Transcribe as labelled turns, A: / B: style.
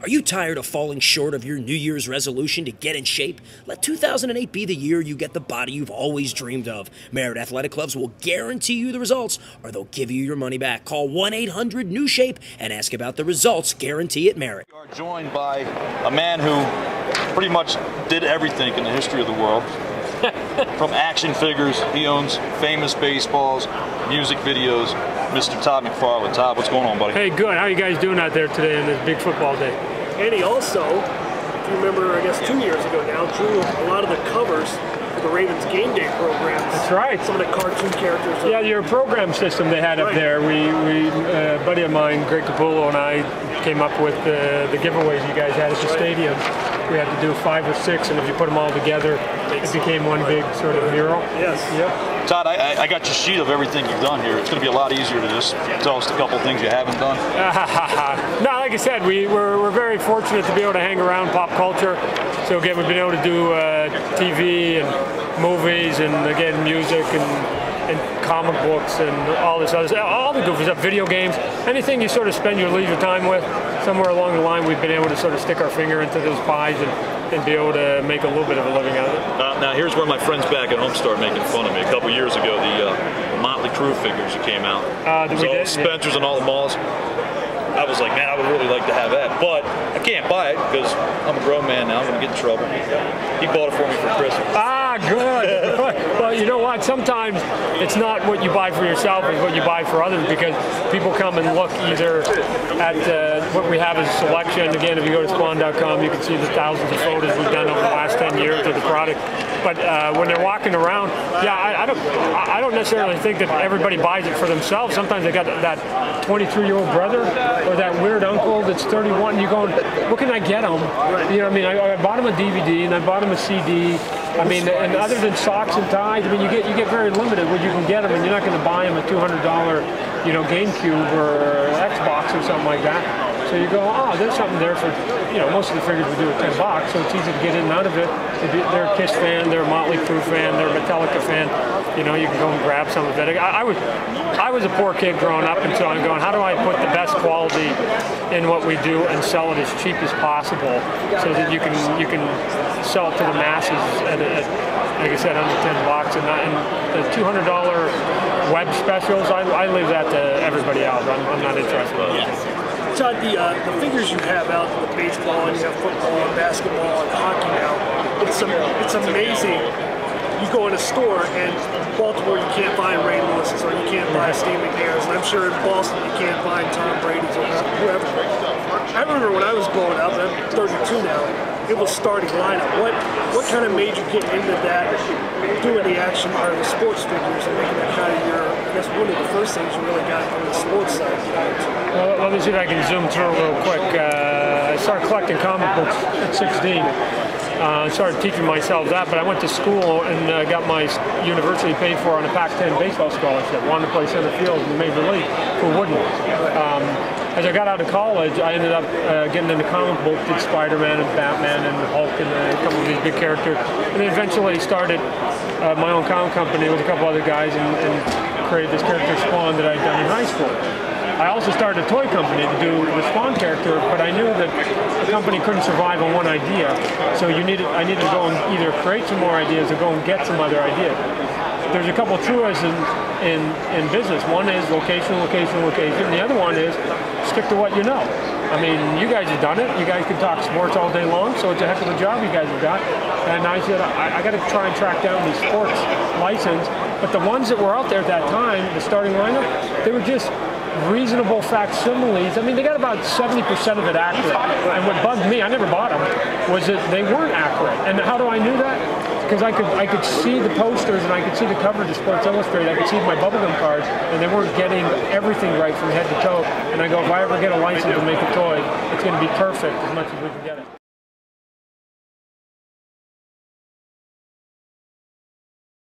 A: Are you tired of falling short of your New Year's resolution to get in shape? Let 2008 be the year you get the body you've always dreamed of. Merit Athletic Clubs will guarantee you the results, or they'll give you your money back. Call 1-800-NEW-SHAPE and ask about the results guarantee at Merit.
B: We are joined by a man who pretty much did everything in the history of the world. From action figures, he owns famous baseballs, music videos, Mr. Todd McFarlane. Todd, what's going on, buddy?
C: Hey, good. How are you guys doing out there today on this big football day?
D: And he also, if you remember, I guess 2 years ago now, drew a lot of the covers for the Ravens game day programs.
C: That's right.
D: Some of the cartoon characters.
C: Yeah, your program system they had up there. A buddy of mine, Greg Capullo, and I came up with the giveaways you guys had at the stadium. We had to do 5 or 6, and if you put them all together, it became one big sort of mural.
D: Yes.
C: Yep.
B: Todd, I got your sheet of everything you've done here. It's going to be a lot easier to just tell us a couple things you haven't done.
C: No, like I said, we're very fortunate to be able to hang around pop culture. So again, we've been able to do TV and movies, and again, music and comic books and all this other stuff, all the goofy stuff, video games, anything you sort of spend your leisure time with. Somewhere along the line, we've been able to sort of stick our finger into those pies and be able to make a little bit of a living out of it.
B: Now here's where my friends back at home started making fun of me. A couple years ago, the Motley Crue figures that came out. So Spencer's and all the malls. I was like, man, I would really like to have that, but I can't buy it because I'm a grown man now. I'm going to get in trouble. He bought it for me for Christmas.
C: Ah, good. Well, you know what? Sometimes it's not what you buy for yourself, it's what you buy for others, because people come and look either at what we have as a selection. Again, if you go to spawn.com, you can see the thousands of photos we've done over the last 10 years of the product. But when they're walking around, yeah, I don't necessarily think that everybody buys it for themselves. Sometimes they got that 23-year-old brother or that weird uncle that's 31. You're going, what can I get him? You know what I mean? I bought him a DVD and I bought him a CD. I mean, and other than socks and ties, I mean, you get very limited what you can get them, and you're not going to buy them a $200, GameCube or Xbox or something like that. So you go, oh, there's something there for, most of the figures we do at $10, so it's easy to get in and out of it. They're a Kiss fan, they're a Motley Crue fan, they're a Metallica fan. You can go and grab some of it. I was a poor kid growing up, and so I'm going, how do I put the best quality in what we do and sell it as cheap as possible, so that you can sell it to the masses at like I said, under $10, and the $200 web specials, I leave that to everybody else. I'm not interested in it.
D: Todd, the figures you have out, the baseball, and you have football, and basketball, and hockey now, it's amazing. You go in a store, and Baltimore, you can't find Ray Lewis's, or you can't find Steve McNair's, and I'm sure in Boston you can't find Tom Brady's or whoever. I remember when I was growing up, and I'm 32 now, it was starting lineup. What kind of made you get into that, doing the action or the sports figures, and making that kind of one of the first things you really got from the sports side?
C: Well, let me see if I can zoom through real quick. I started collecting comic books at 16. I started teaching myself that, but I went to school and got my university paid for on a Pac-10 baseball scholarship. Wanted to play center field in the Major League, who wouldn't? As I got out of college, I ended up getting into comic books, did Spider-Man and Batman and Hulk and a couple of these big characters, and then eventually started my own comic company with a couple other guys and created this character Spawn that I'd done in high school. I also started a toy company to do the Spawn character, but I knew that the company couldn't survive on one idea, so I needed to go and either create some more ideas or go and get some other ideas. There's a couple of truths in business. One is location, location, location. The other one is stick to what you know. I mean, you guys have done it. You guys can talk sports all day long, so it's a heck of a job you guys have got. And I said, I got to try and track down these sports license. But the ones that were out there at that time, the starting lineup, they were just reasonable facsimiles. I mean, they got about 70% of it accurate. And what bugged me, I never bought them, was that they weren't accurate. And how do I know that? Because I could see the posters and I could see the coverage of Sports Illustrated. I could see my bubblegum cards, and they weren't getting everything right from head to toe. And I go, if I ever get a license to make a toy, it's going to be perfect as much as we can get it.